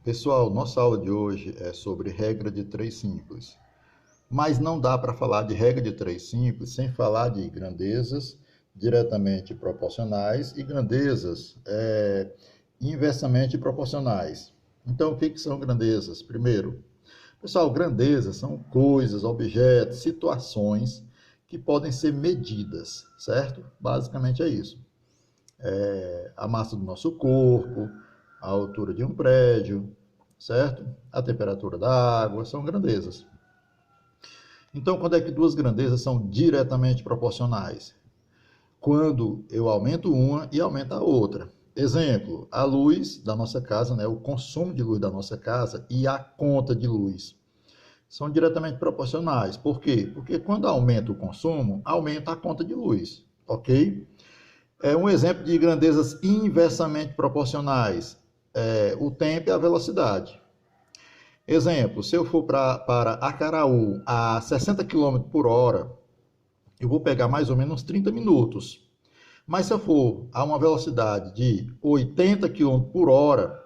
Pessoal, nossa aula de hoje é sobre regra de 3 simples. Mas não dá para falar de regra de 3 simples sem falar de grandezas diretamente proporcionais e grandezas inversamente proporcionais. Então, o que são grandezas? Primeiro, pessoal, grandezas são coisas, objetos, situações que podem ser medidas, certo? Basicamente é isso. A massa do nosso corpo, a altura de um prédio, certo? A temperatura da água, são grandezas. Então, quando é que duas grandezas são diretamente proporcionais? Quando eu aumento uma e aumento a outra. Exemplo, a luz da nossa casa, né, o consumo de luz da nossa casa e a conta de luz são diretamente proporcionais. Por quê? Porque quando aumenta o consumo, aumenta a conta de luz, ok? É um exemplo de grandezas inversamente proporcionais. O tempo e a velocidade. Exemplo, se eu for para Acaraú a 60 km por hora, eu vou pegar mais ou menos 30 minutos. Mas se eu for a uma velocidade de 80 km por hora,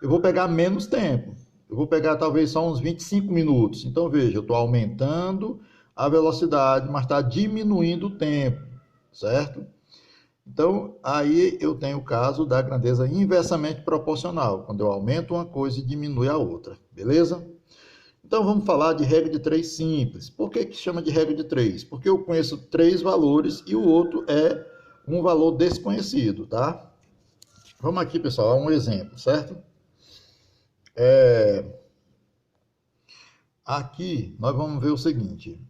eu vou pegar menos tempo. Eu vou pegar talvez só uns 25 minutos. Então, veja, eu estou aumentando a velocidade, mas está diminuindo o tempo, certo? Então, aí eu tenho o caso da grandeza inversamente proporcional, quando eu aumento uma coisa e diminui a outra, beleza? Então, vamos falar de regra de 3 simples. Por que chama de regra de 3? Porque eu conheço 3 valores e o outro é um valor desconhecido, tá? Vamos aqui, pessoal, a um exemplo, certo? Aqui, nós vamos ver o seguinte.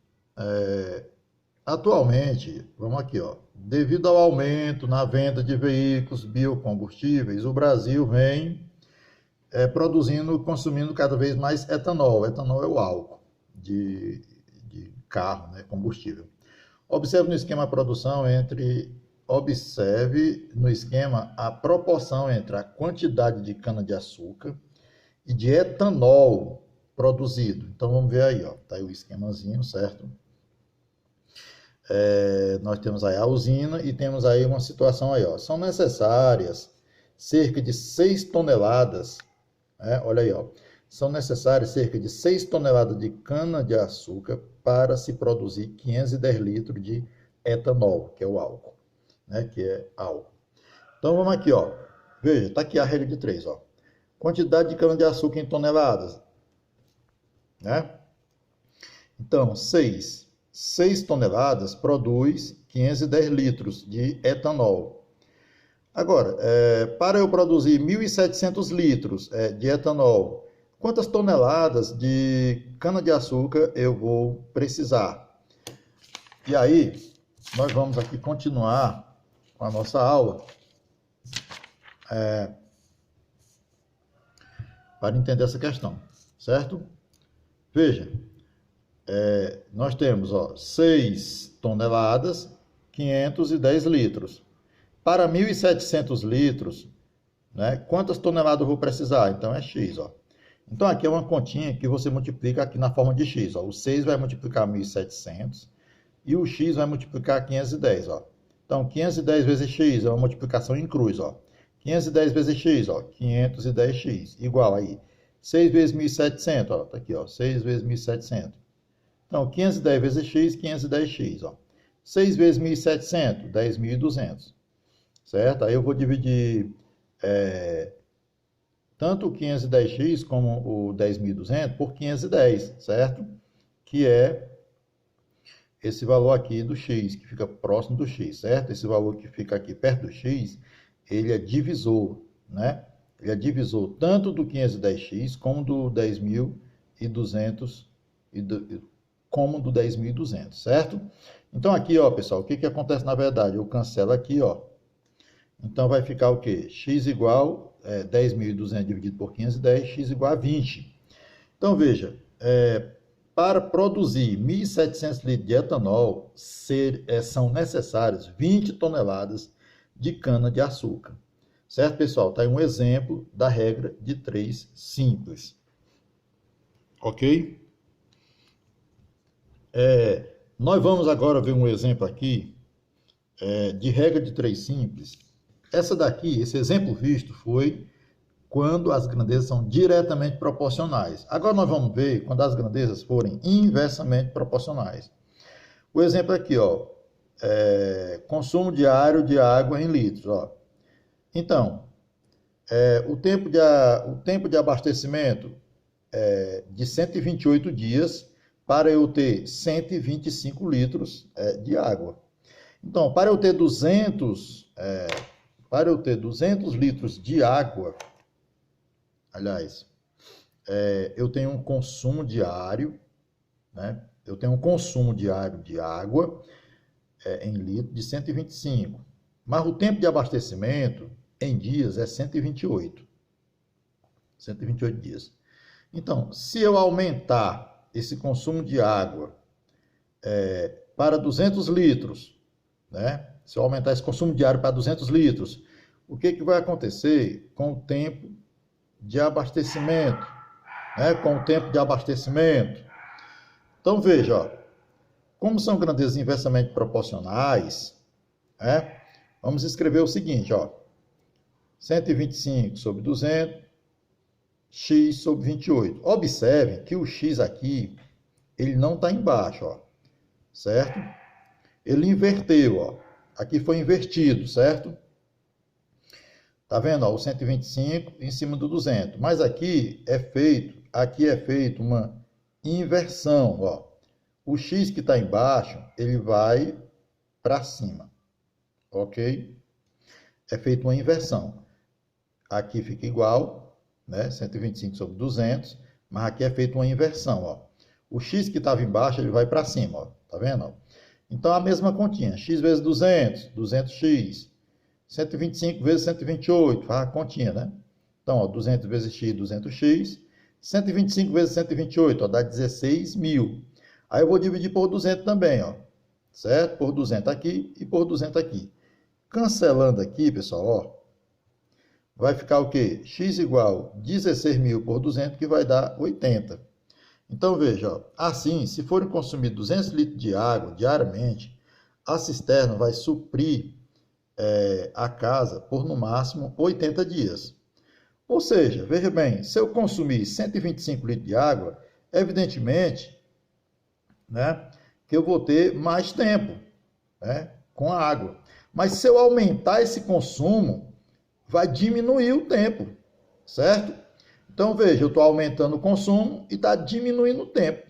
Atualmente, vamos aqui, ó, devido ao aumento na venda de veículos biocombustíveis, o Brasil vem produzindo, consumindo cada vez mais etanol. Etanol é o álcool de carro, né, combustível. Observe no esquema a proporção entre a quantidade de cana-de-açúcar e de etanol produzido. Então vamos ver aí, ó, tá aí o esquemazinho, certo? Nós temos aí a usina e temos aí uma situação aí, ó. São necessárias cerca de 6 toneladas, olha aí, ó. São necessárias cerca de 6 toneladas de cana-de-açúcar para se produzir 510 litros de etanol, que é o álcool, né? Que é álcool. Então vamos aqui, ó. Veja, tá aqui a regra de 3, ó. Quantidade de cana-de-açúcar em toneladas, né? Então, 6 toneladas produz 510 litros de etanol. Agora, para eu produzir 1.700 litros de etanol, quantas toneladas de cana-de-açúcar eu vou precisar? E aí, nós vamos aqui continuar com a nossa aula para entender essa questão, certo? Veja, nós temos 6 toneladas, 510 litros. Para 1.700 litros, né, quantas toneladas eu vou precisar? Então é X. Ó. Então aqui é uma continha que você multiplica aqui na forma de X. Ó. O 6 vai multiplicar 1.700 e o X vai multiplicar 510. Ó. Então 510 vezes X é uma multiplicação em cruz. Ó. 510 vezes X, ó, 510X, igual aí. 6 vezes 1.700, ó, tá aqui, ó, 6 vezes 1.700. Então, 510 vezes x, 510x, ó. 6 vezes 1.700, 10.200, certo? Aí eu vou dividir tanto o 510x como o 10.200 por 510, certo? Que é esse valor aqui do x, que fica próximo do x, certo? Esse valor que fica aqui perto do x, ele é divisor, né? Ele é divisor tanto do 510x como do 10.200 como do 10.200, certo? Então aqui, ó, pessoal, o que acontece na verdade? Eu cancelo aqui, ó. Então vai ficar o quê? X igual 10.200 dividido por 510, x igual a 20. Então veja, para produzir 1.700 litros de etanol, são necessárias 20 toneladas de cana-de-açúcar. Certo, pessoal? Está aí um exemplo da regra de 3 simples. Ok? Nós vamos agora ver um exemplo aqui de regra de 3 simples. Esse exemplo visto foi quando as grandezas são diretamente proporcionais. Agora nós vamos ver quando as grandezas forem inversamente proporcionais. O exemplo aqui, ó, consumo diário de água em litros. Ó. Então, o tempo de abastecimento é de 128 dias para eu ter 125 litros de água. Então, para eu ter 200 litros de água, aliás, eu tenho um consumo diário, né? Eu tenho um consumo diário de água em litro de 125. Mas o tempo de abastecimento em dias é 128. 128 dias. Então, se eu aumentar esse consumo de água para 200 litros, né? Se eu aumentar esse consumo diário para 200 litros, o que vai acontecer com o tempo de abastecimento? Né? Com o tempo de abastecimento. Então, veja, ó, como são grandezas inversamente proporcionais, vamos escrever o seguinte, ó, 125 sobre 200, x sobre 28. Observem que o x aqui, ele não está embaixo, ó, certo? Ele inverteu, ó. Aqui foi invertido, certo? Tá vendo, ó, o 125 em cima do 200. Mas aqui é feito uma inversão, ó. O x que está embaixo, ele vai para cima, ok? É feita uma inversão. Aqui fica igual, né? 125 sobre 200, mas aqui é feita uma inversão, ó. O x que estava embaixo, ele vai para cima, ó. Tá vendo? Ó? Então, a mesma continha, x vezes 200, 200x. 125 vezes 128, faz a continha, né? Então, ó, 200 vezes x, 200x. 125 vezes 128, ó, dá 16.000. Aí eu vou dividir por 200 também, ó. Certo? Por 200 aqui e por 200 aqui. Cancelando aqui, pessoal, ó. Vai ficar o quê? X igual 16.000 por 200, que vai dar 80. Então, veja, ó. Assim, se forem consumidos 200 litros de água diariamente, a cisterna vai suprir a casa por, no máximo, 80 dias. Ou seja, veja bem, se eu consumir 125 litros de água, evidentemente, né, que eu vou ter mais tempo, né, com a água. Mas se eu aumentar esse consumo, vai diminuir o tempo, certo? Então, veja, eu estou aumentando o consumo e está diminuindo o tempo,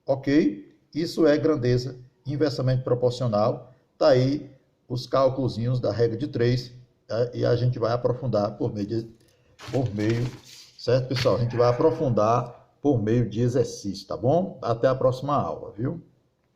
ok? Isso é grandeza inversamente proporcional. Está aí os cálculozinhos da regra de 3, e a gente vai aprofundar por meio, certo, pessoal? A gente vai aprofundar por meio de exercício, tá bom? Até a próxima aula, viu?